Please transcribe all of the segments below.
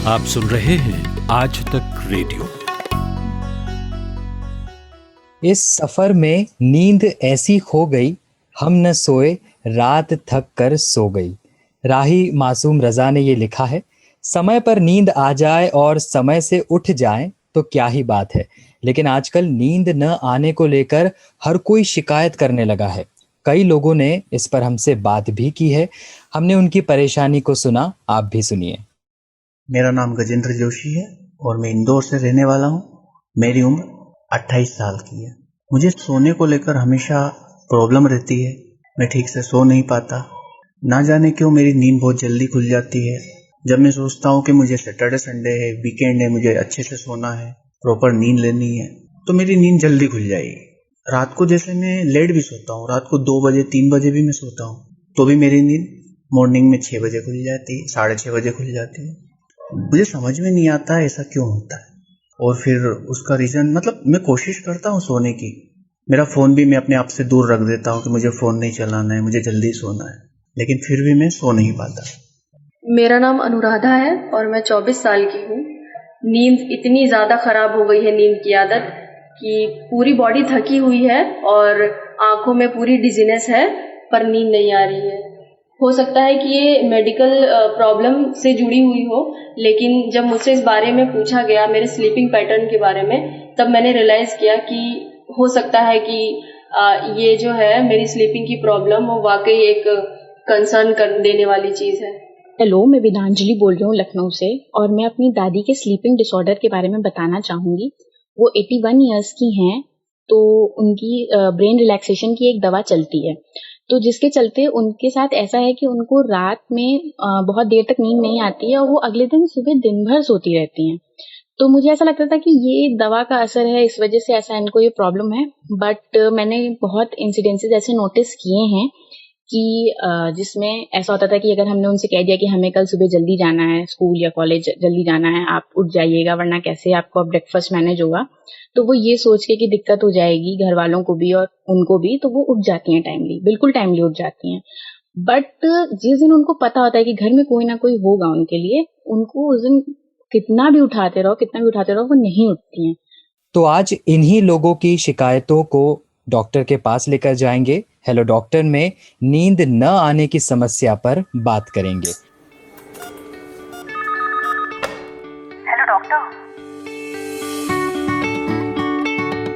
आप सुन रहे हैं आज तक रेडियो। इस सफर में नींद ऐसी खो गई, हम न सोए, रात थक कर सो गई। राही मासूम रजा ने ये लिखा है। समय पर नींद आ जाए और समय से उठ जाए तो क्या ही बात है, लेकिन आजकल नींद न आने को लेकर हर कोई शिकायत करने लगा है। कई लोगों ने इस पर हमसे बात भी की है। हमने उनकी परेशानी को सुना, आप भी सुनिए। मेरा नाम गजेंद्र जोशी है और मैं इंदौर से रहने वाला हूँ। मेरी उम्र 28 साल की है। मुझे सोने को लेकर हमेशा प्रॉब्लम रहती है। मैं ठीक से सो नहीं पाता। ना जाने क्यों मेरी नींद बहुत जल्दी खुल जाती है। जब मैं सोचता हूँ कि मुझे सैटरडे संडे है, वीकेंड है, मुझे अच्छे से सोना है, प्रॉपर नींद लेनी है, तो मेरी नींद जल्दी खुल जाएगी। रात को जैसे मैं लेट भी सोता हूँ, रात को 2 बजे 3 बजे भी मैं सोता हूँ, तो भी मेरी नींद मॉर्निंग में 6 बजे खुल जाती है, 6:30 बजे खुल जाती है। मुझे समझ में नहीं आता है ऐसा क्यों होता है। और फिर उसका रीज़न, मतलब मैं कोशिश करता हूँ सोने की। मेरा फ़ोन भी मैं अपने आप से दूर रख देता हूँ कि मुझे फ़ोन नहीं चलाना है, मुझे जल्दी सोना है, लेकिन फिर भी मैं सो नहीं पाता। मेरा नाम अनुराधा है और मैं 24 साल की हूँ। नींद इतनी ज़्यादा ख़राब हो गई है, नींद की आदत, कि पूरी बॉडी थकी हुई है और आँखों में पूरी डिजीनेस है, पर नींद नहीं आ रही है। हो सकता है कि ये मेडिकल प्रॉब्लम से जुड़ी हुई हो, लेकिन जब मुझसे इस बारे में पूछा गया, मेरे स्लीपिंग पैटर्न के बारे में, तब मैंने रियलाइज़ किया कि हो सकता है कि ये जो है मेरी स्लीपिंग की प्रॉब्लम, वो वाकई एक कंसर्न कर देने वाली चीज़ है। हेलो, मैं विधांजलि बोल रही हूँ लखनऊ से, और मैं अपनी दादी के स्लीपिंग डिसऑर्डर के बारे में बताना चाहूँगी। वो 81 ईयर्स की हैं, तो उनकी ब्रेन रिलैक्सेशन की एक दवा चलती है, तो जिसके चलते उनके साथ ऐसा है कि उनको रात में बहुत देर तक नींद नहीं आती है और वो अगले दिन सुबह दिन भर सोती रहती हैं। तो मुझे ऐसा लगता था कि ये दवा का असर है, इस वजह से ऐसा इनको ये प्रॉब्लम है। बट मैंने बहुत इंसिडेंसेस ऐसे नोटिस किए हैं कि जिसमें ऐसा होता था कि अगर हमने उनसे कह दिया कि हमें कल सुबह जल्दी जाना है, स्कूल या कॉलेज जल्दी जाना है, आप उठ जाइएगा वरना कैसे आपको ब्रेकफास्ट मैनेज होगा, तो वो ये सोच के कि दिक्कत हो जाएगी घर वालों को भी और उनको भी, तो वो उठ जाती हैं टाइमली, बिल्कुल टाइमली उठ जाती हैं। बट जिस दिन उनको पता होता है कि घर में कोई ना कोई होगा उनके लिए, उनको उस दिन कितना भी उठाते रहो वो नहीं उठती हैं। तो आज इन्हीं लोगों की शिकायतों को डॉक्टर के पास लेकर जाएंगे। हेलो डॉक्टर में नींद न आने की समस्या पर बात करेंगे। Hello doctor.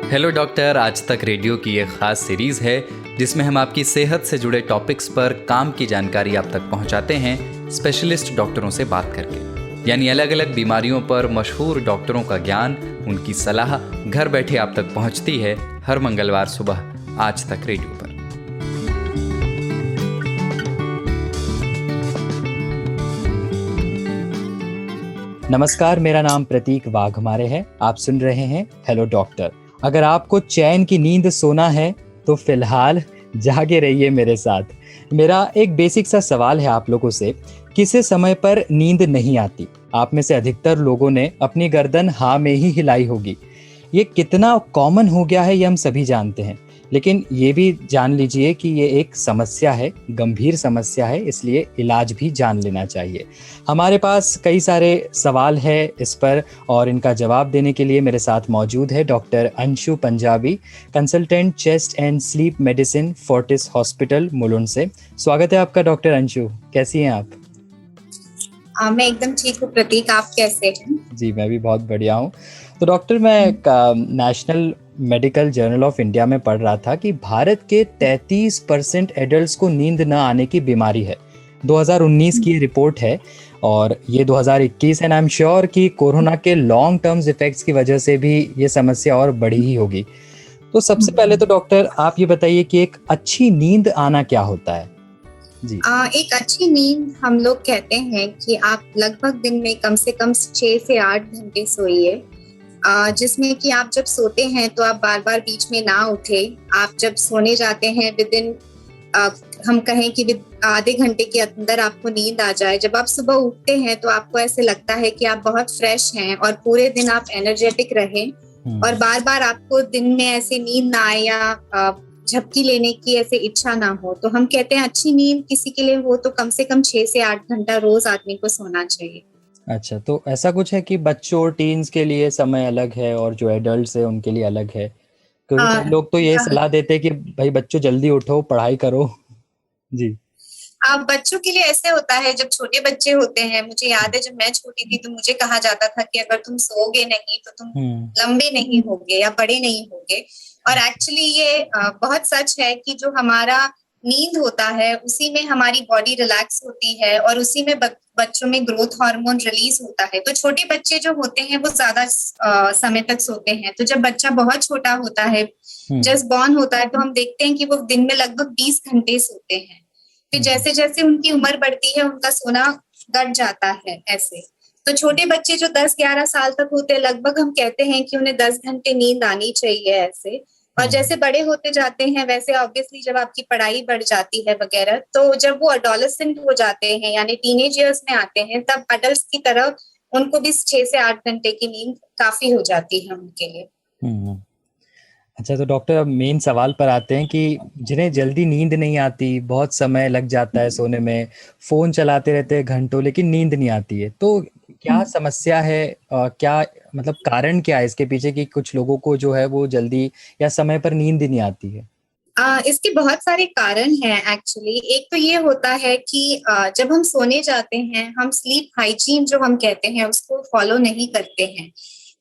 हेलो डॉक्टर आज तक रेडियो की एक खास सीरीज है जिसमें हम आपकी सेहत से जुड़े टॉपिक्स पर काम की जानकारी आप तक पहुंचाते हैं स्पेशलिस्ट डॉक्टरों से बात करके। यानी अलग अलग बीमारियों पर मशहूर डॉक्टरों का ज्ञान, उनकी सलाह घर बैठे आप तक पहुंचती है हर मंगलवार सुबह आज तक रेडियो पर। नमस्कार, मेरा नाम प्रतीक वाघमारे है। आप सुन रहे हैं हेलो डॉक्टर। अगर आपको चैन की नींद सोना है तो फिलहाल जागे रहिए मेरे साथ। मेरा एक बेसिक सा सवाल है आप लोगों से, किसे समय पर नींद नहीं आती? आप में से अधिकतर लोगों ने अपनी गर्दन हाँ में ही हिलाई होगी। ये कितना कॉमन हो गया है ये हम सभी जानते हैं, लेकिन ये भी जान लीजिए कि ये एक समस्या है, गंभीर समस्या है, इसलिए इलाज भी जान लेना चाहिए। हमारे पास कई सारे सवाल है इस पर, और इनका जवाब देने के लिए मेरे साथ मौजूद है doctor Anshu Punjabi, consultant chest and sleep medicine, Fortis hospital Mulund से। स्वागत है आपका डॉक्टर अंशु, कैसी हैं आप? मैं एकदम ठीक हूँ प्रतीक, आप कैसे हैं? जी मैं भी बहुत बढ़िया हूँ। तो डॉक्टर, मैं national medical journal of India में पढ़ रहा था कि भारत के 33% एडल्ट्स को नींद न आने की बीमारी है। 2019 की रिपोर्ट है और ये 2021 एंड आई एम श्योर कि कोरोना के लॉन्ग टर्म्स इफेक्ट्स की वजह से भी ये समस्या और बढ़ी ही होगी। तो सबसे पहले तो डॉक्टर आप ये बताइए कि एक अच्छी नींद आना क्या होता है? जी। एक अच्छी नींद हम लोग कहते हैं कि आप लगभग दिन में कम से कम 6 से 8 घंटे सोइए, जिसमें कि आप जब सोते हैं तो आप बार बार बीच में ना उठे। आप जब सोने जाते हैं विदिन हम कहें कि आधे घंटे के अंदर आपको नींद आ जाए। जब आप सुबह उठते हैं तो आपको ऐसे लगता है कि आप बहुत फ्रेश हैं और पूरे दिन आप एनर्जेटिक रहें, और बार बार आपको दिन में ऐसे नींद ना आए या झपकी लेने की ऐसे इच्छा ना हो। तो हम कहते हैं अच्छी नींद किसी के लिए हो तो कम से कम 6 से 8 घंटा रोज आदमी को सोना चाहिए। अच्छा, तो ऐसा कुछ है कि बच्चों और टीन्स के लिए समय अलग है और जो एडल्ट्स है उनके लिए अलग है? क्योंकि कई लोग तो ये सलाह देते हैं कि भाई बच्चों जल्दी उठो, पढ़ाई करो। जी। बच्चों के लिए ऐसे होता है, जब छोटे बच्चे होते हैं, मुझे याद है जब मैं छोटी थी तो मुझे कहा जाता था कि अगर तुम सोओगे नहीं तो तुम हम्म। लंबे नहीं होगे या बड़े नहीं होगे। और एक्चुअली ये बहुत सच है कि जो हमारा नींद होता है उसी में हमारी बॉडी रिलैक्स होती है और उसी में बच्चों में ग्रोथ हार्मोन रिलीज होता है। तो छोटे बच्चे जो होते हैं वो ज्यादा समय तक सोते हैं। तो जब बच्चा बहुत छोटा होता है, जस्ट बॉर्न होता है, तो हम देखते हैं कि वो दिन में लगभग 20 घंटे सोते हैं। फिर जैसे जैसे उनकी उम्र बढ़ती है उनका सोना घट जाता है ऐसे। तो छोटे बच्चे जो 10-11 साल तक होते हैं, लगभग हम कहते हैं कि उन्हें 10 घंटे नींद आनी चाहिए ऐसे। और जैसे बड़े होते जाते हैं वैसे ऑब्वियसली जब आपकी पढ़ाई बढ़ जाती है वगैरह, तो जब वो अडोलेसेंट हो जाते हैं यानी टीनेज ईयर्स में आते हैं, तब अडल्ट की तरह उनको भी 6 से 8 घंटे की नींद काफी हो जाती है उनके लिए। अच्छा, तो डॉक्टर अब मेन सवाल पर आते हैं कि जिन्हें जल्दी नींद नहीं आती, बहुत समय लग जाता है सोने में, फोन चलाते रहते हैं घंटों लेकिन नींद नहीं आती है, तो क्या समस्या है? क्या मतलब कारण क्या है इसके पीछे कि कुछ लोगों को जो है वो जल्दी या समय पर नींद ही नहीं आती है? इसके बहुत सारे कारण हैं एक्चुअली। एक तो ये होता है कि जब हम सोने जाते हैं, हम स्लीप हाइजीन जो हम कहते हैं उसको फॉलो नहीं करते हैं।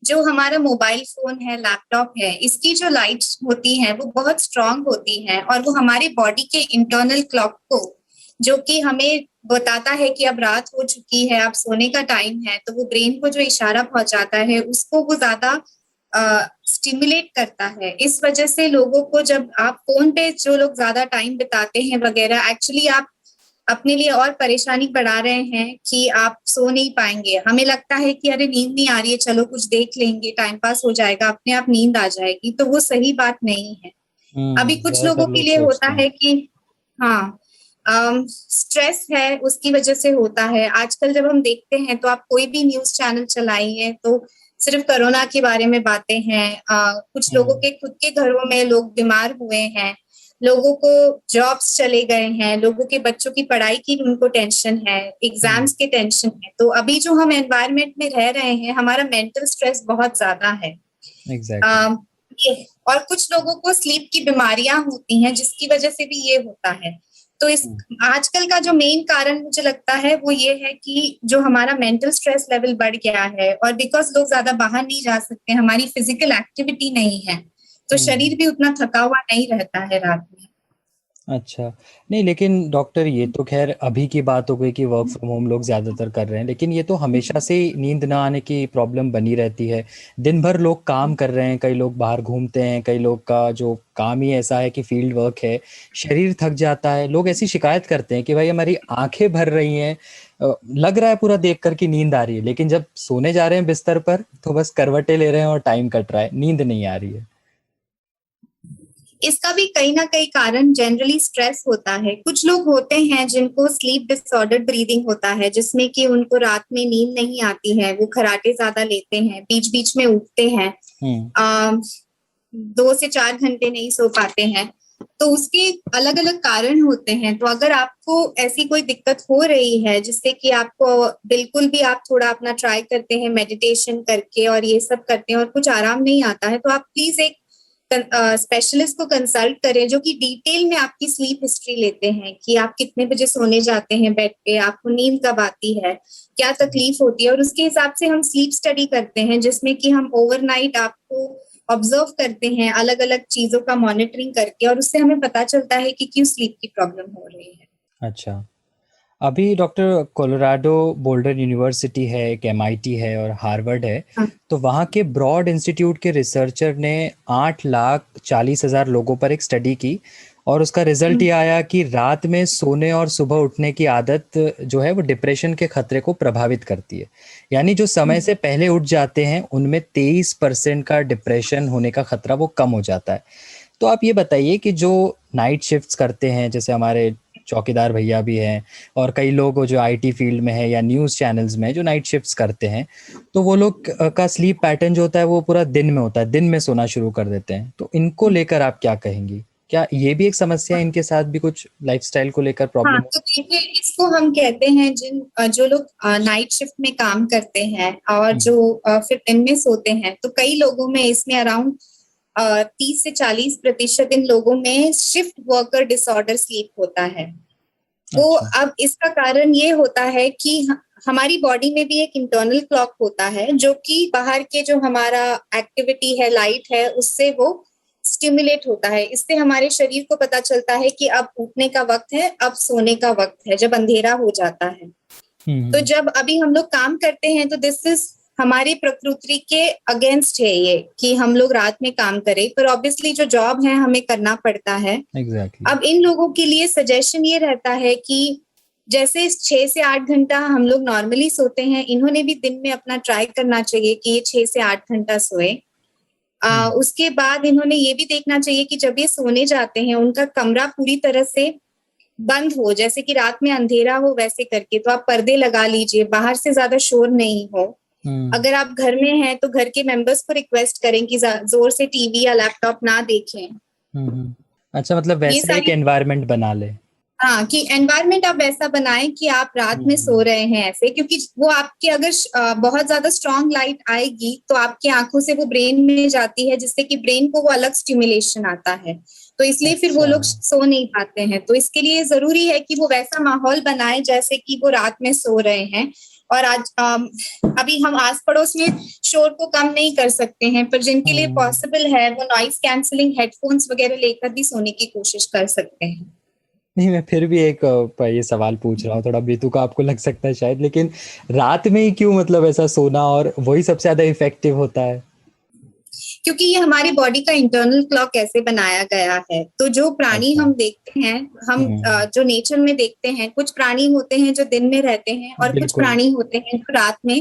जो हमारा मोबाइल फोन है, लैपटॉप है, इसकी जो लाइट्स होती हैं वो बहुत स्ट्रांग होती हैं और वो हमारी बॉडी के इंटरनल क्लॉक को, जो कि हमें बताता है कि अब रात हो चुकी है, अब सोने का टाइम है, तो वो ब्रेन को जो इशारा पहुंचाता है उसको वो ज्यादा स्टिमुलेट करता है। इस वजह से लोगों को, जब आप फोन पे जो लोग ज्यादा टाइम बिताते हैं वगैरह, एक्चुअली आप अपने लिए और परेशानी बढ़ा रहे हैं कि आप सो नहीं पाएंगे। हमें लगता है कि अरे नींद नहीं आ रही है, चलो कुछ देख लेंगे, टाइम पास हो जाएगा, अपने आप नींद आ जाएगी, तो वो सही बात नहीं है। अभी कुछ लोगों ज्यादातर के लोग लिए होता सोचते हैं। है कि हाँ, स्ट्रेस है उसकी वजह से होता है। आजकल जब हम देखते हैं तो आप कोई भी न्यूज चैनल चलाइए तो सिर्फ कोरोना के बारे में बातें हैं। कुछ लोगों के खुद के घरों में लोग बीमार हुए हैं, लोगों को जॉब्स चले गए हैं, लोगों के बच्चों की पढ़ाई की उनको टेंशन है, एग्जाम्स के टेंशन है। तो अभी जो हम एनवायरनमेंट में रह रहे हैं, हमारा मेंटल स्ट्रेस बहुत ज्यादा है। और कुछ लोगों को स्लीप की बीमारियां होती हैं जिसकी वजह से भी ये होता है। तो इस आजकल का जो मेन कारण मुझे लगता है वो ये है कि जो हमारा मेंटल स्ट्रेस लेवल बढ़ गया है, और बिकॉज लोग ज्यादा बाहर नहीं जा सकते, हमारी फिजिकल एक्टिविटी नहीं है, तो शरीर भी उतना थका हुआ नहीं रहता है रात में। अच्छा, नहीं लेकिन डॉक्टर ये तो खैर अभी की बात हो गई कि वर्क फ्रॉम होम लोग ज़्यादातर कर रहे हैं, लेकिन ये तो हमेशा से ही नींद ना आने की प्रॉब्लम बनी रहती है। दिन भर लोग काम कर रहे हैं, कई लोग बाहर घूमते हैं, कई लोग का जो काम ही ऐसा है कि फील्ड वर्क है, शरीर थक जाता है। लोग ऐसी शिकायत करते हैं कि भाई हमारी आंखें भर रही हैं, लग रहा है पूरा देख कर कि नींद आ रही है, लेकिन जब सोने जा रहे हैं बिस्तर पर तो बस करवटें ले रहे हैं और टाइम कट रहा है, नींद नहीं आ रही है। इसका भी कहीं ना कहीं कारण जनरली स्ट्रेस होता है। कुछ लोग होते हैं जिनको स्लीप डिसऑर्डर्ड ब्रीदिंग होता है, जिसमें कि उनको रात में नींद नहीं आती है, वो खराटे ज्यादा लेते हैं, बीच बीच में उठते हैं, 2 से 4 घंटे नहीं सो पाते हैं। तो उसके अलग अलग कारण होते हैं। तो अगर आपको ऐसी कोई दिक्कत हो रही है जिससे कि आपको बिल्कुल भी, आप थोड़ा अपना ट्राई करते हैं मेडिटेशन करके और ये सब करते हैं और कुछ आराम नहीं आता है, तो आप प्लीज एक स्पेशलिस्ट को कंसल्ट करें जो कि डिटेल में आपकी स्लीप हिस्ट्री लेते हैं कि आप कितने बजे सोने जाते हैं बेड पे, आपको नींद कब आती है, क्या तकलीफ होती है, और उसके हिसाब से हम स्लीप स्टडी करते हैं जिसमें कि हम ओवरनाइट आपको ऑब्जर्व करते हैं अलग अलग चीजों का मॉनिटरिंग करके, और उससे हमें पता चलता है कि क्यों स्लीप की प्रॉब्लम हो रही है। अच्छा, अभी डॉक्टर कोलोराडो बोल्डर यूनिवर्सिटी है, एक MIT है और हार्वर्ड है, तो वहाँ के ब्रॉड इंस्टीट्यूट के रिसर्चर ने 8,40,000 लोगों पर एक स्टडी की और उसका रिजल्ट ये आया कि रात में सोने और सुबह उठने की आदत जो है वो डिप्रेशन के खतरे को प्रभावित करती है। यानी जो समय से पहले उठ जाते हैं उनमें 23% का डिप्रेशन होने का खतरा वो कम हो जाता है। तो आप ये बताइए कि जो नाइट शिफ्ट्स करते हैं, जैसे हमारे चौकीदार भैया भी हैं और कई लोग जो IT फील्ड में है या न्यूज़ चैनल्स में जो नाइट शिफ्ट्स करते हैं, तो वो लोग का स्लीप पैटर्न जो होता है वो पूरा दिन में होता है, दिन में सोना शुरू कर देते हैं। तो इनको लेकर आप क्या कहेंगी क्या ये भी एक समस्या है, इनके साथ भी कुछ लाइफस्टाइल को लेकर प्रॉब्लम? हाँ, तो देखिए इसको हम कहते हैं जो लोग नाइट शिफ्ट में काम करते हैं और जो फिर दिन में सोते हैं, तो कई लोगों में इसमें अराउंड 30 से 40% इन लोगों में शिफ्ट वर्कर डिसऑर्डर स्लीप होता है। तो अब इसका कारण ये होता है कि हमारी बॉडी में भी एक इंटरनल क्लॉक होता है जो कि बाहर के जो हमारा एक्टिविटी है, लाइट है, उससे वो स्टिमुलेट होता है। इससे हमारे शरीर को पता चलता है कि अब उठने का वक्त है, अब सोने का वक्त है, जब अंधेरा हो जाता है। तो जब अभी हम लोग काम करते हैं तो दिस इज हमारी प्रकृति के अगेंस्ट है ये कि हम लोग रात में काम करें, पर ऑब्वियसली जो जॉब है हमें करना पड़ता है। Exactly. अब इन लोगों के लिए सजेशन ये रहता है कि जैसे 6 से 8 घंटा हम लोग नॉर्मली सोते हैं, इन्होंने भी दिन में अपना ट्राई करना चाहिए कि ये 6 से 8 घंटा सोए। उसके बाद इन्होंने ये भी देखना चाहिए कि जब ये सोने जाते हैं उनका कमरा पूरी तरह से बंद हो, जैसे कि रात में अंधेरा हो वैसे करके। तो आप पर्दे लगा लीजिए, बाहर से ज्यादा शोर नहीं हो। अगर आप घर में हैं तो घर के मेंबर्स को रिक्वेस्ट करें कि जोर से टीवी या लैपटॉप ना देखें। अच्छा, मतलब वैसा एक एनवायरनमेंट बना ले। हाँ, कि एनवायरनमेंट आप वैसा बनाएं कि आप रात में सो रहे हैं ऐसे, क्योंकि वो आपके अगर बहुत ज्यादा स्ट्रॉन्ग लाइट आएगी तो आपकी आंखों से वो ब्रेन में जाती है, जिससे कि ब्रेन को वो अलग स्टिमुलेशन आता है। तो इसलिए फिर वो लोग सो नहीं पाते हैं। तो इसके लिए जरूरी है कि वो वैसा माहौल बनाए जैसे कि वो रात में सो रहे हैं। और आज अभी हम आस पड़ोस में शोर को कम नहीं कर सकते हैं, पर जिनके लिए पॉसिबल है वो नॉइस कैंसलिंग हेडफोन्स वगैरह लेकर भी सोने की कोशिश कर सकते हैं। नहीं, मैं फिर भी एक ये सवाल पूछ रहा हूँ, थोड़ा बेतुका आपको लग सकता है शायद, लेकिन रात में ही क्यों मतलब ऐसा सोना और वही सबसे ज्यादा इफेक्टिव होता है? क्योंकि ये हमारी बॉडी का इंटरनल क्लॉक कैसे बनाया गया है। तो जो प्राणी हम देखते हैं, हम जो नेचर में देखते हैं, कुछ प्राणी होते हैं जो दिन में रहते हैं और कुछ प्राणी होते हैं जो रात में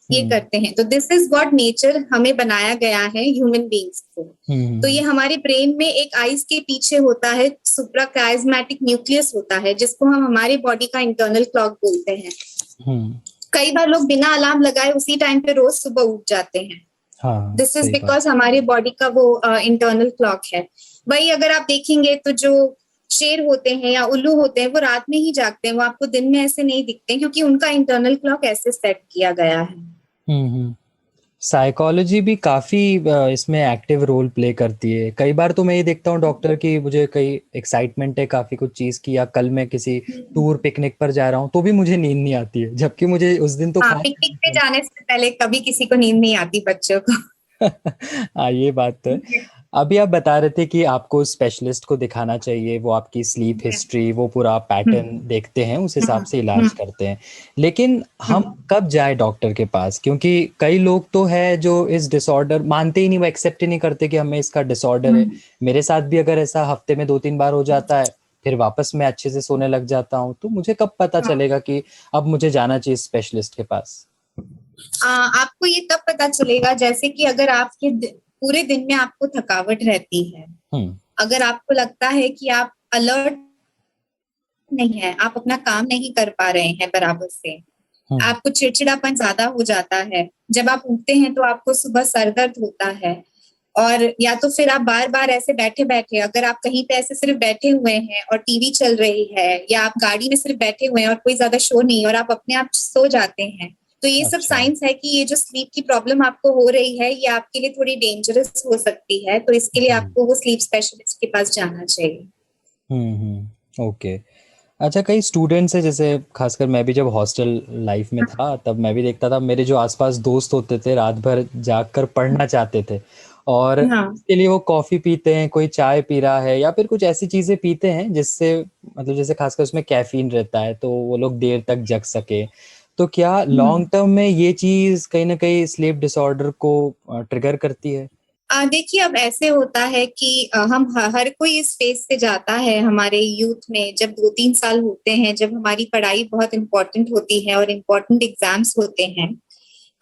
ये करते हैं। तो दिस इज व्हाट नेचर हमें बनाया गया है ह्यूमन बीइंग्स को। तो ये हमारे ब्रेन में एक आइज के पीछे होता है, सुप्राकाइस्मेटिक न्यूक्लियस होता है, जिसको हम हमारी बॉडी का इंटरनल क्लॉक बोलते हैं। कई बार लोग बिना अलार्म लगाए उसी टाइम पे रोज सुबह उठ जाते हैं। दिस इज बिकॉज हमारी बॉडी का वो इंटरनल क्लॉक है। वही अगर आप देखेंगे तो जो शेर होते हैं या उल्लू होते हैं वो रात में ही जागते हैं, वो आपको दिन में ऐसे नहीं दिखते क्योंकि उनका इंटरनल क्लॉक ऐसे सेट किया गया है। साइकोलॉजी भी काफी इसमें एक्टिव रोल प्ले करती है। कई बार तो मैं ये देखता हूँ डॉक्टर की मुझे कई एक्साइटमेंट है काफी कुछ चीज की, या कल मैं किसी टूर पिकनिक पर जा रहा हूँ तो भी मुझे नींद नहीं आती है, जबकि मुझे उस दिन तो पिकनिक पे जाने से पहले कभी किसी को नींद नहीं आती बच्चों को। हाँ, ये बात तो है। अभी आप बता रहे थे कि आपको स्पेशलिस्ट को दिखाना चाहिए, वो आपकी स्लीप हिस्ट्री, वो पूरा पैटर्न देखते हैं, उस हिसाब से इलाज करते हैं। लेकिन हम कब जाए डॉक्टर के पास? क्योंकि कई लोग तो है जो इस डिसऑर्डर मानते ही नहीं, वो एक्सेप्ट ही नहीं करते कि हमें इसका डिसऑर्डर है। मेरे साथ भी अगर ऐसा हफ्ते में 2-3 बार हो जाता है, फिर वापस मैं अच्छे से सोने लग जाता हूँ। तो मुझे कब पता चलेगा कि अब मुझे जाना चाहिए स्पेशलिस्ट के पास? आपको ये तब पता चलेगा जैसे कि अगर आपके पूरे दिन में आपको थकावट रहती है, अगर आपको लगता है कि आप अलर्ट नहीं है, आप अपना काम नहीं कर पा रहे हैं बराबर से, आपको चिड़चिड़ापन ज्यादा हो जाता है, जब आप उठते हैं तो आपको सुबह सर दर्द होता है, और या तो फिर आप बार बार ऐसे बैठे बैठे, अगर आप कहीं पे ऐसे सिर्फ बैठे हुए हैं और टीवी चल रही है, या आप गाड़ी में सिर्फ बैठे हुए हैं और कोई ज्यादा शोर नहीं और आप अपने आप सो जाते हैं, तो ये सब साइंस है कि ये जो स्लीप की प्रॉब्लम आपको हो रही है ये आपके लिए थोड़ी डेंजरस हो सकती है। तो इसके लिए आपको वो स्लीप स्पेशलिस्ट के पास जाना चाहिए। ओके। अच्छा, कई स्टूडेंट्स हैं, जैसे खासकर मैं भी जब हॉस्टल लाइफ में था तब मैं भी देखता था, मेरे जो आसपास दोस्त होते थे रात भर जागकर पढ़ना चाहते थे, और इसके लिए वो कॉफी पीते हैं, कोई चाय पी रहा है, या फिर कुछ ऐसी चीजें पीते हैं जिससे मतलब जैसे खासकर उसमें कैफीन रहता है तो वो लोग देर तक जग सके। तो क्या लॉन्ग टर्म में ये चीज कहीं ना कहीं स्लीप डिसऑर्डर को ट्रिगर करती है? देखिए, अब ऐसे होता है कि हम हर कोई इस फेज से जाता है हमारे यूथ में, जब 2-3 साल होते हैं, जब हमारी पढ़ाई बहुत इंपॉर्टेंट होती है और इम्पोर्टेंट एग्जाम्स होते हैं।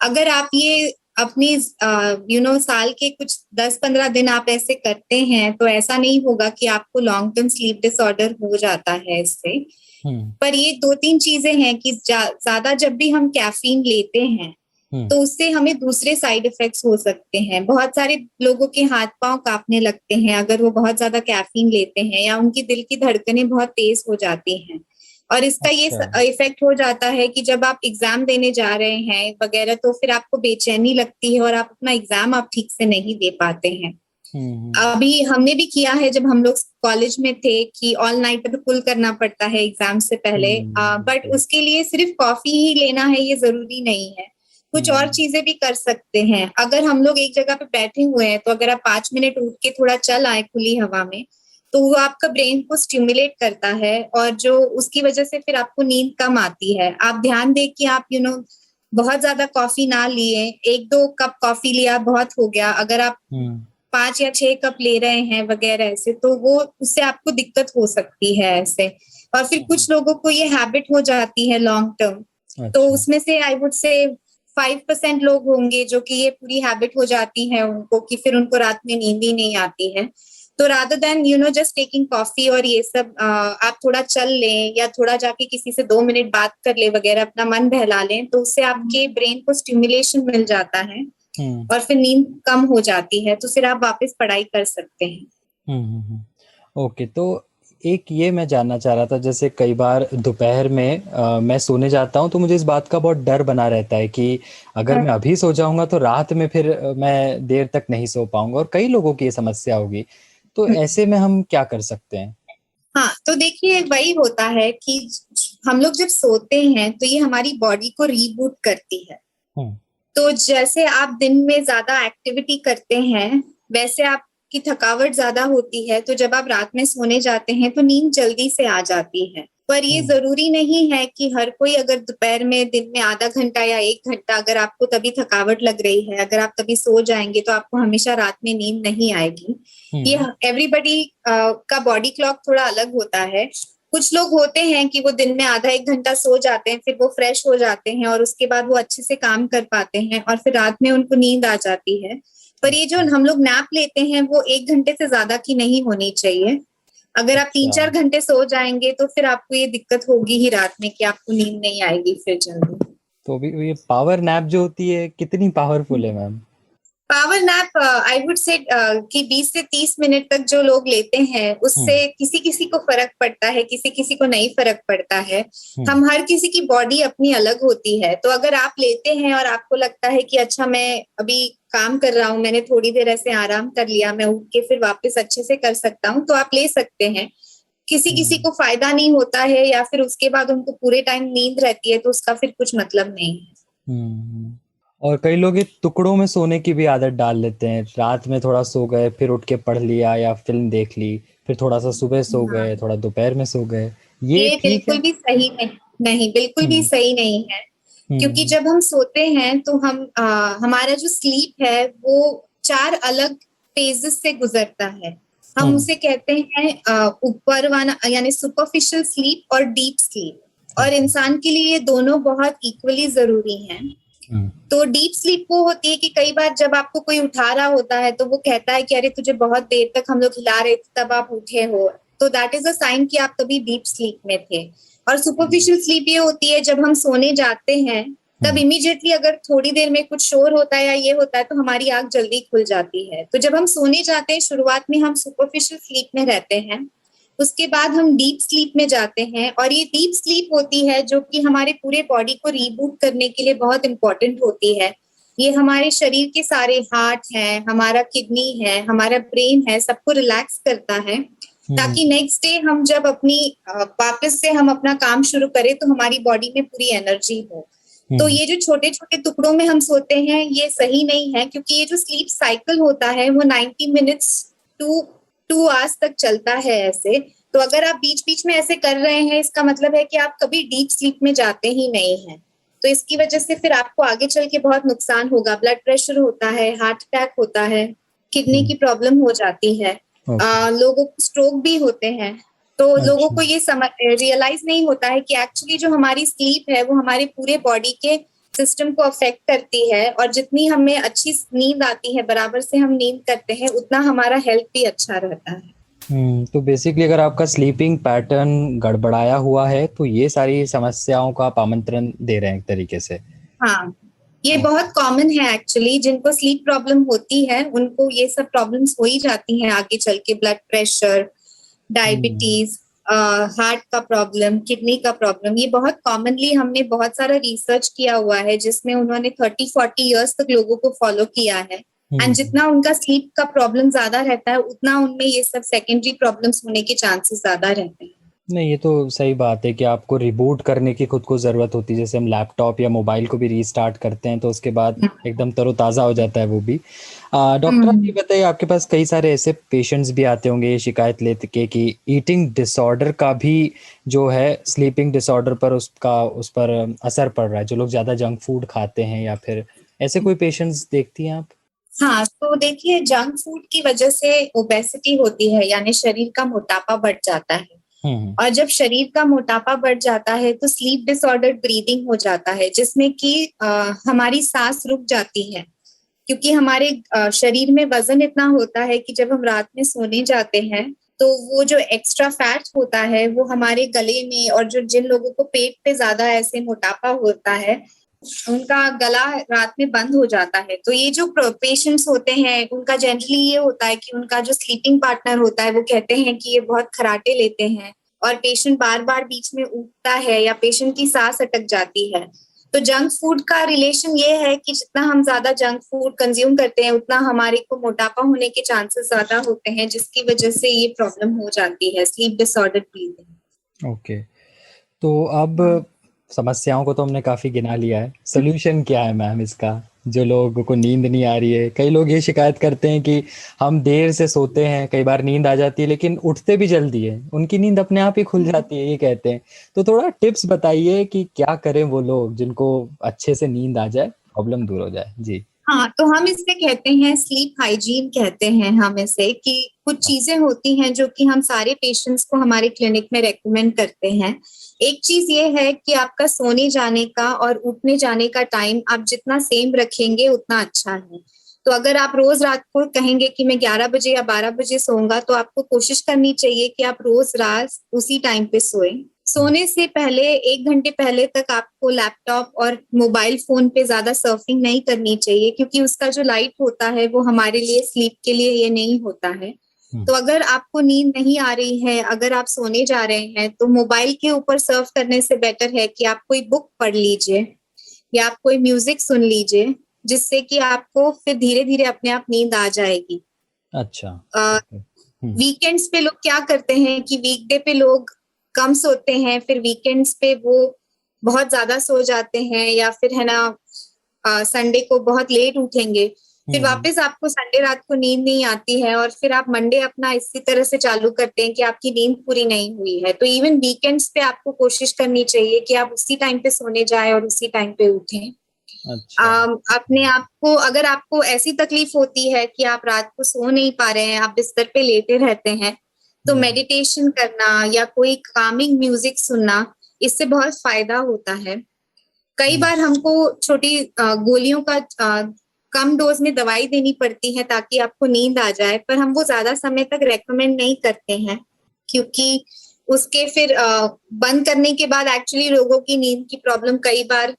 अगर आप ये अपनी साल के कुछ 10-15 दिन आप ऐसे करते हैं तो ऐसा नहीं होगा कि आपको लॉन्ग टर्म स्लीप डिसऑर्डर हो जाता है इससे। पर ये 2-3 चीजें हैं कि ज्यादा जब भी हम कैफीन लेते हैं तो उससे हमें दूसरे साइड इफेक्ट्स हो सकते हैं। बहुत सारे लोगों के हाथ पांव कांपने लगते हैं अगर वो बहुत ज्यादा कैफीन लेते हैं, या उनकी दिल की धड़कनें बहुत तेज हो जाती हैं। और इसका ये इफेक्ट हो जाता है कि जब आप एग्जाम देने जा रहे हैं वगैरह, तो फिर आपको बेचैनी लगती है और आप अपना एग्जाम आप ठीक से नहीं दे पाते हैं। अभी हमने भी किया है जब हम लोग कॉलेज में थे कि ऑल नाइटर पुल करना पड़ता है एग्जाम से पहले, बट उसके लिए सिर्फ कॉफी ही लेना है ये जरूरी नहीं है, कुछ और चीजें भी कर सकते हैं। अगर हम लोग एक जगह पे बैठे हुए हैं तो अगर आप 5 मिनट उठ के थोड़ा चल आए खुली हवा में, तो वो आपका ब्रेन को स्टिमुलेट करता है, और जो उसकी वजह से फिर आपको नींद कम आती है। आप ध्यान दें कि आप बहुत ज्यादा कॉफी ना लिए, 1-2 कप कॉफी लिया बहुत हो गया, अगर आप 5 या 6 कप ले रहे हैं वगैरह ऐसे, तो वो उससे आपको दिक्कत हो सकती है ऐसे। और फिर कुछ लोगों को ये हैबिट हो जाती है लॉन्ग टर्म, तो उसमें से आई वुड से 5% लोग होंगे जो कि ये पूरी हैबिट हो जाती है उनको, कि फिर उनको रात में नींद ही नहीं आती है। तो rather than just taking coffee और ये सब, आप थोड़ा चल लें या थोड़ा जाके किसी से 2 मिनट बात कर ले वगैरह, अपना मन बहला लें, तो उससे आपके ब्रेन को स्टिमुलेशन मिल जाता है और फिर नींद कम हो जाती है, तो फिर आप वापस पढ़ाई कर सकते हैं। ओके, तो एक ये मैं जानना चाह रहा था, जैसे कई बार दोपहर में मैं सोने जाता हूँ तो मुझे इस बात का बहुत डर बना रहता है कि अगर मैं अभी सो जाऊंगा तो रात में फिर मैं देर तक नहीं सो पाऊंगा, और कई लोगों की ये समस्या होगी। तो ऐसे में हम क्या कर सकते हैं? हाँ, तो देखिए वही होता है कि हम लोग जब सोते हैं तो ये हमारी बॉडी को रीबूट करती है। तो जैसे आप दिन में ज्यादा एक्टिविटी करते हैं वैसे आपकी थकावट ज्यादा होती है, तो जब आप रात में सोने जाते हैं तो नींद जल्दी से आ जाती है। पर ये जरूरी नहीं है कि हर कोई अगर दोपहर में दिन में आधा घंटा या 1 घंटा अगर आपको तभी थकावट लग रही है, अगर आप तभी सो जाएंगे तो आपको हमेशा रात में नींद नहीं आएगी। ये एवरीबडी का बॉडी क्लॉक थोड़ा अलग होता है। कुछ लोग होते हैं कि वो दिन में आधा 1 घंटा सो जाते हैं, फिर वो फ्रेश हो जाते हैं और उसके बाद वो अच्छे से काम कर पाते हैं और फिर रात में उनको नींद आ जाती है। पर ये जो हम लोग नैप लेते हैं वो 1 घंटे से ज्यादा की नहीं होनी चाहिए। अगर आप 3-4 घंटे सो जाएंगे तो फिर आपको ये दिक्कत होगी ही रात में कि आपको नींद नहीं आएगी फिर जल्दी। तो भी ये पावर नैप जो होती है कितनी पावरफुल है ma'am? Power nap I would say कि 20 से 30 मिनट तक जो लोग लेते हैं उससे किसी किसी को फर्क पड़ता है, किसी किसी को नहीं फर्क पड़ता है। हम हर किसी की बॉडी अपनी अलग होती है। तो अगर आप लेते हैं और आपको लगता है कि अच्छा मैं अभी काम कर रहा हूँ, मैंने थोड़ी देर ऐसे आराम कर लिया, मैं उठ के फिर वापस अच्छे से कर सकता हूँ, तो आप ले सकते हैं। किसी किसी को फायदा नहीं होता है या फिर उसके बाद उनको पूरे टाइम नींद रहती है, तो उसका फिर कुछ मतलब नहीं है। और कई लोग ये टुकड़ों में सोने की भी आदत डाल लेते हैं, रात में थोड़ा सो गए, फिर उठ के पढ़ लिया या फिल्म देख ली, फिर थोड़ा सा सुबह सो गए, थोड़ा दोपहर में सो गए। ये बिल्कुल भी सही नहीं, बिल्कुल भी सही नहीं है। क्योंकि जब हम सोते हैं तो हमारा जो स्लीप है वो 4 अलग फेजेस से गुजरता है। हम उसे कहते हैं ऊपर वाला यानी सुपरफिशियल स्लीप और डीप स्लीप, और इंसान के लिए ये दोनों बहुत इक्वली जरूरी हैं। तो डीप स्लीप वो होती है कि कई बार जब आपको कोई उठा रहा होता है तो वो कहता है कि अरे तुझे बहुत देर तक हम लोग हिला रहे थे तब आप उठे हो, तो दैट इज अ साइन कि आप तभी डीप स्लीप में थे। और सुपरफिशियल स्लीप ये होती है जब हम सोने जाते हैं तब इमीडिएटली अगर थोड़ी देर में कुछ शोर होता है या ये होता है तो हमारी आंख जल्दी खुल जाती है। तो जब हम सोने जाते हैं शुरुआत में हम सुपरफिशियल स्लीप में रहते हैं, उसके बाद हम डीप स्लीप में जाते हैं, और ये डीप स्लीप होती है जो कि हमारे पूरे बॉडी को रीबूट करने के लिए बहुत इंपॉर्टेंट होती है। ये हमारे शरीर के सारे हार्ट है, हमारा किडनी है, हमारा ब्रेन है, सबको रिलैक्स करता है, ताकि नेक्स्ट डे हम जब वापस से हम अपना काम शुरू करें तो हमारी बॉडी में पूरी एनर्जी हो। तो ये जो छोटे छोटे टुकड़ों में हम सोते हैं ये सही नहीं है, क्योंकि ये जो स्लीप साइकिल होता है वो 90 मिनट्स टू 2 आवर्स तक चलता है ऐसे। तो अगर आप बीच बीच में ऐसे कर रहे हैं इसका मतलब है कि आप कभी डीप स्लीप में जाते ही नहीं हैं। तो इसकी वजह से फिर आपको आगे चल के बहुत नुकसान होगा। ब्लड प्रेशर होता है, हार्ट अटैक होता है, किडनी की प्रॉब्लम हो जाती है, लोगों को स्ट्रोक भी होते हैं। तो लोगों को ये रियलाइज नहीं होता है कि एक्चुअली जो हमारी स्लीप है वो हमारे पूरे बॉडी के सिस्टम को अफेक्ट करती है, और जितनी हमें अच्छी नींद आती है, बराबर से हम नींद करते हैं, उतना हमारा हेल्थ भी अच्छा रहता है। तो बेसिकली अगर आपका स्लीपिंग पैटर्न गड़बड़ाया हुआ है तो ये सारी समस्याओं का आप आमंत्रण दे रहे हैं एक तरीके से। हाँ, ये बहुत कॉमन है एक्चुअली, जिनको स्लीप प्रॉब्लम होती है उनको ये सब प्रॉब्लम्स हो ही जाती हैं आगे चल के, ब्लड प्रेशर, डायबिटीज, हार्ट का प्रॉब्लम, किडनी का प्रॉब्लम, ये बहुत कॉमनली, हमने बहुत सारा रिसर्च किया हुआ है जिसमें उन्होंने 30-40 इयर्स तक लोगों को फॉलो किया है। एंड जितना उनका स्लीप का प्रॉब्लम ज्यादा रहता है उतना उनमें ये सब सेकेंडरी प्रॉब्लम्स होने के चांसेस ज्यादा रहते हैं। नहीं, ये तो सही बात है कि आपको रिबूट करने की खुद को ज़रूरत होती है। जैसे हम लैपटॉप या मोबाइल को भी रीस्टार्ट करते हैं तो उसके बाद एकदम तरोताज़ा हो जाता है वो भी। डॉक्टर, आप ये बताइए, आपके पास कई सारे ऐसे पेशेंट्स भी आते होंगे ये शिकायत लेते के कि ईटिंग डिसऑर्डर का भी जो है स्लीपिंग डिसऑर्डर पर उस पर असर पड़ रहा है, जो लोग ज़्यादा जंक फूड खाते हैं, या फिर ऐसे कोई पेशेंट्स देखती हैं आप? हाँ, तो देखिए, जंक फूड की वजह से ओबेसिटी होती है, यानी शरीर का मोटापा बढ़ जाता है। और जब शरीर का मोटापा बढ़ जाता है तो स्लीप डिसऑर्डर ब्रीदिंग हो जाता है, जिसमें कि हमारी सांस रुक जाती है, क्योंकि हमारे शरीर में वजन इतना होता है कि जब हम रात में सोने जाते हैं तो वो जो एक्स्ट्रा फैट होता है वो हमारे गले में, और जो जिन लोगों को पेट पे ज्यादा ऐसे मोटापा होता है उनका गला रात में बंद हो जाता है। तो ये जो पेशेंट्स होते हैं उनका जनरली ये होता है कि उनका जो स्लीपिंग पार्टनर होता है वो कहते हैं कि ये बहुत खराटे लेते हैं, और पेशेंट बार बार बीच में उठता है या पेशेंट की सांस अटक जाती है। तो जंक फूड का रिलेशन ये है कि जितना हम ज्यादा जंक फूड कंज्यूम करते हैं उतना हमारे को मोटापा होने के चांसेस ज्यादा होते हैं, जिसकी वजह से ये प्रॉब्लम हो जाती है, स्लीप डिसऑर्डर ब्रीदिंग। ओके, तो अब समस्याओं को तो हमने काफ़ी गिना लिया है, सोल्यूशन क्या है मैम इसका? जो लोगों को नींद नहीं आ रही है, कई लोग ये शिकायत करते हैं कि हम देर से सोते हैं, कई बार नींद आ जाती है लेकिन उठते भी जल्दी है, उनकी नींद अपने आप ही खुल जाती है, ये कहते हैं। तो थोड़ा टिप्स बताइए कि क्या करें वो लोग जिनको अच्छे से नींद आ जाए, प्रॉब्लम दूर हो जाए। जी। हाँ, तो हम इसे कहते हैं स्लीप हाइजीन, कहते हैं हम इसे, कि कुछ चीजें होती हैं जो कि हम सारे पेशेंट्स को हमारे क्लिनिक में रेकमेंड करते हैं। एक चीज ये है कि आपका सोने जाने का और उठने जाने का टाइम आप जितना सेम रखेंगे उतना अच्छा है। तो अगर आप रोज रात को कहेंगे कि मैं 11 बजे या 12 बजे सोऊंगा, तो आपको कोशिश करनी चाहिए कि आप रोज रात उसी टाइम पे सोएं। सोने से पहले 1 घंटे पहले तक आपको लैपटॉप और मोबाइल फोन पे ज्यादा सर्फिंग नहीं करनी चाहिए, क्योंकि उसका जो लाइट होता है वो हमारे लिए स्लीप के लिए ये नहीं होता है। तो अगर आपको नींद नहीं आ रही है, अगर आप सोने जा रहे हैं, तो मोबाइल के ऊपर सर्फ करने से बेटर है कि आप कोई बुक पढ़ लीजिए या आप कोई म्यूजिक सुन लीजिए, जिससे कि आपको फिर धीरे धीरे अपने आप नींद आ जाएगी। अच्छा। वीकेंड्स पे लोग क्या करते हैं कि वीकडे पे लोग कम सोते हैं, फिर वीकेंड्स पे वो बहुत ज्यादा सो जाते हैं, या फिर है ना संडे को बहुत लेट उठेंगे, फिर वापस आपको संडे रात को नींद नहीं आती है, और फिर आप मंडे अपना इसी तरह से चालू करते हैं कि आपकी नींद पूरी नहीं हुई है। तो इवन वीकेंड्स पे आपको कोशिश करनी चाहिए कि आप उसी टाइम पे सोने जाएं और उसी टाइम पे उठें। अच्छा। अपने आप को, अगर आपको ऐसी तकलीफ होती है कि आप रात को सो नहीं पा रहे हैं, आप बिस्तर पे लेटे रहते हैं, तो मेडिटेशन करना या कोई कामिंग म्यूजिक सुनना, इससे बहुत फायदा होता है। कई बार हमको छोटी गोलियों का कम डोज में दवाई देनी पड़ती है ताकि आपको नींद आ जाए, पर हम वो ज्यादा समय तक रेकमेंड नहीं करते हैं, क्योंकि उसके फिर बंद करने के बाद एक्चुअली लोगों की नींद की प्रॉब्लम कई बार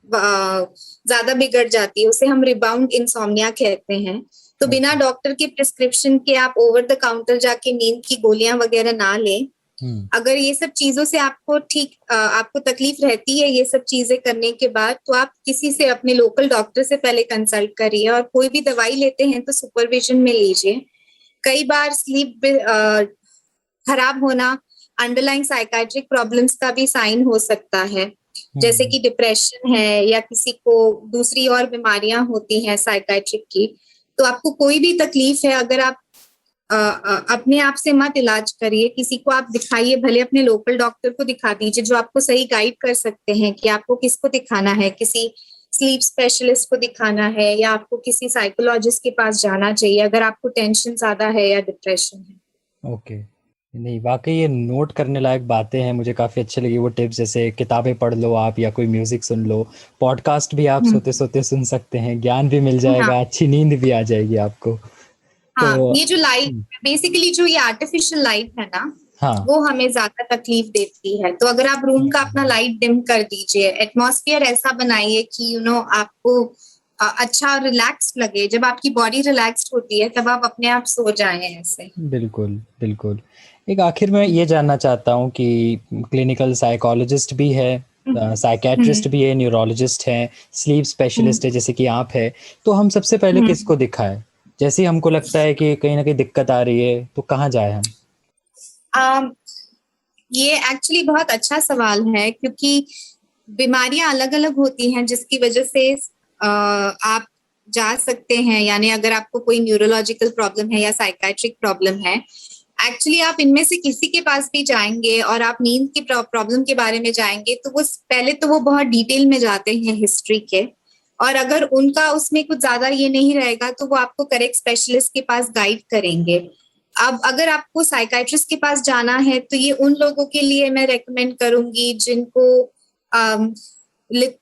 ज्यादा बिगड़ जाती है। उसे हम रिबाउंड इंसोम्निया कहते हैं। तो बिना डॉक्टर के प्रिस्क्रिप्शन के आप ओवर द काउंटर जाके नींद की गोलियां वगैरह ना लें। अगर ये सब चीजों से आपको तकलीफ रहती है ये सब चीजें करने के बाद, तो आप किसी से, अपने लोकल डॉक्टर से पहले कंसल्ट करिए, और कोई भी दवाई लेते हैं तो सुपरविजन में लीजिए। कई बार स्लीप खराब होना अंडरलाइंग साइकाट्रिक प्रॉब्लम्स का भी साइन हो सकता है, जैसे कि डिप्रेशन है या किसी को दूसरी और बीमारियां होती हैं साइकाट्रिक की। तो आपको कोई भी तकलीफ है, अगर आप अपने आप से मत इलाज करिए, किसी को आप दिखाइए, भले अपने लोकल डॉक्टर को दिखा दीजिए जो आपको सही गाइड कर सकते हैं कि आपको किसको दिखाना है, किसी स्लीप स्पेशलिस्ट को दिखाना है या आपको किसी साइकोलॉजिस्ट के पास जाना चाहिए अगर आपको टेंशन ज्यादा है या डिप्रेशन है। ओके, नहीं वाकई ये नोट करने लायक बातें हैं, मुझे काफ़ी अच्छे लगी वो टिप्स, जैसे किताबें पढ़ लो आप या कोई म्यूजिक सुन लो, पॉडकास्ट भी आप सोते सोते सुन सकते हैं, ज्ञान भी मिल जाएगा, अच्छी नींद भी आ जाएगी आपको। हाँ, तो ये जो लाइट, बेसिकली जो ये आर्टिफिशियल लाइट है ना, हाँ, वो हमें ज्यादा तकलीफ देती है। तो अगर आप रूम का अपना लाइट डिम कर दीजिए, एटमॉस्फेयर ऐसा बनाइए कि आपको अच्छा रिलैक्स लगे। जब आपकी बॉडी रिलैक्स्ड होती है तब आप अपने आप सो जाएं ऐसे। बिल्कुल बिल्कुल। एक आखिर में ये जानना चाहता हूँ कि क्लिनिकल साइकोलॉजिस्ट भी है, साइकेट्रिस्ट भी है, न्यूरोलॉजिस्ट है, स्लीप स्पेशलिस्ट है जैसे कि आप है, तो हम सबसे पहले किसको दिखाएं? जैसे ही हमको लगता है कि कहीं ना कहीं दिक्कत आ रही है तो कहाँ जाए हम? ये एक्चुअली बहुत अच्छा सवाल है, क्योंकि बीमारियां अलग अलग होती हैं जिसकी वजह से आप जा सकते हैं। यानी अगर आपको कोई न्यूरोलॉजिकल प्रॉब्लम है या साइकाट्रिक प्रॉब्लम है, एक्चुअली आप इनमें से किसी के पास भी जाएंगे और आप नींद की प्रॉब्लम के बारे में जाएंगे तो वो पहले तो वो बहुत डिटेल में जाते हैं हिस्ट्री के, और अगर उनका उसमें कुछ ज्यादा ये नहीं रहेगा तो वो आपको करेक्ट स्पेशलिस्ट के पास गाइड करेंगे। अब अगर आपको साइकाइट्रिस्ट के पास जाना है तो ये उन लोगों के लिए मैं रेकमेंड करूंगी जिनको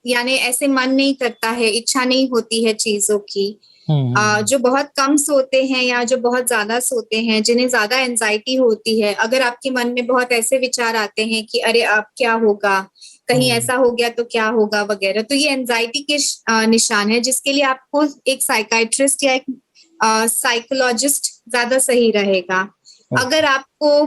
यानी ऐसे मन नहीं करता है, इच्छा नहीं होती है चीजों की, जो बहुत कम सोते हैं या जो बहुत ज्यादा सोते हैं, जिन्हें ज्यादा एंजाइटी होती है। अगर आपके मन में बहुत ऐसे विचार आते हैं कि अरे अब क्या होगा, कहीं ऐसा हो गया तो क्या होगा वगैरह, तो ये एंजाइटी के निशान है, जिसके लिए आपको एक साइकाइट्रिस्ट या एक साइकोलॉजिस्ट ज्यादा सही रहेगा। अगर आपको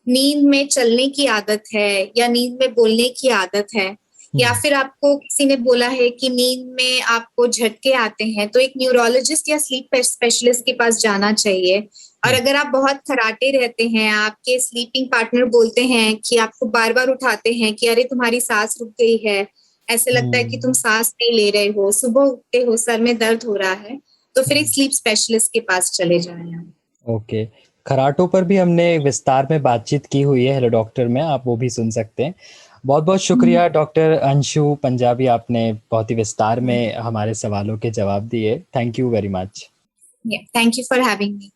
नींद में चलने की आदत है या नींद में बोलने की आदत है, या फिर आपको किसी ने बोला है कि नींद में आपको झटके आते हैं, तो एक न्यूरोलॉजिस्ट या स्लीप स्पेशलिस्ट के पास जाना चाहिए। और अगर आप बहुत खराटे रहते हैं, आपके स्लीपिंग पार्टनर बोलते हैं कि आपको बार बार उठाते हैं कि अरे तुम्हारी सांस रुक गई है, ऐसे लगता है कि तुम सांस नहीं ले रहे हो, सुबह उठते हो सर में दर्द हो रहा है, तो फिर एक स्लीप स्पेशलिस्ट के पास चले जाएं। ओके, खराटों पर भी हमने विस्तार में बातचीत की हुई है हेलो डॉक्टर में, आप वो भी सुन सकते हैं। बहुत बहुत शुक्रिया डॉक्टर अंशु पंजाबी, आपने बहुत ही विस्तार में हमारे सवालों के जवाब दिए। Thank you very much. Thank you for having me.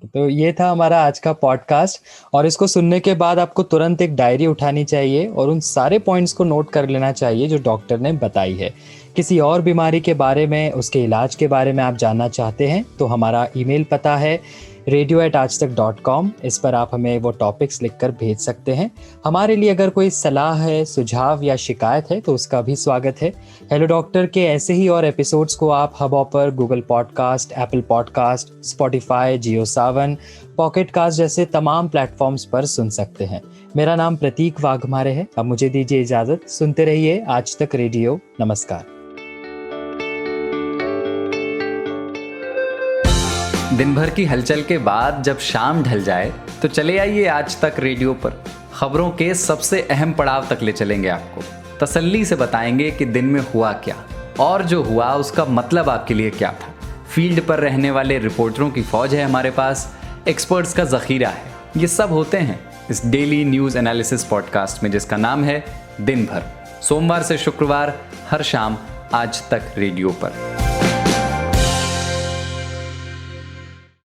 तो ये था हमारा आज का पॉडकास्ट, और इसको सुनने के बाद आपको तुरंत एक डायरी उठानी चाहिए और उन सारे पॉइंट्स को नोट कर लेना चाहिए जो डॉक्टर ने बताई है। किसी और बीमारी के बारे में, उसके इलाज के बारे में आप जानना चाहते हैं तो हमारा ईमेल पता है radio@aajtak.com। इस पर आप हमें वो टॉपिक्स लिखकर भेज सकते हैं। हमारे लिए अगर कोई सलाह है, सुझाव या शिकायत है तो उसका भी स्वागत है। हेलो डॉक्टर के ऐसे ही और एपिसोड्स को आप Hubhopper, Google podcast, Apple podcast, Spotify, Jio Saavn, pocket cast जैसे तमाम प्लेटफॉर्म्स पर सुन सकते हैं। मेरा नाम प्रतीक वाघमारे है। अब मुझे दीजिए इजाजत। सुनते रहिए आज तक रेडियो। नमस्कार। दिन भर की हलचल के बाद जब शाम ढल जाए तो चले आइए आज तक रेडियो पर। खबरों के सबसे अहम पड़ाव तक ले चलेंगे आपको। तसल्ली से बताएंगे कि दिन में हुआ क्या, और जो हुआ उसका मतलब आपके लिए क्या था। फील्ड पर रहने वाले रिपोर्टरों की फौज है हमारे पास, एक्सपर्ट्स का जखीरा है। ये सब होते हैं इस डेली न्यूज़ एनालिसिस पॉडकास्ट में, जिसका नाम है दिन भर। सोमवार से शुक्रवार हर शाम आज तक रेडियो पर।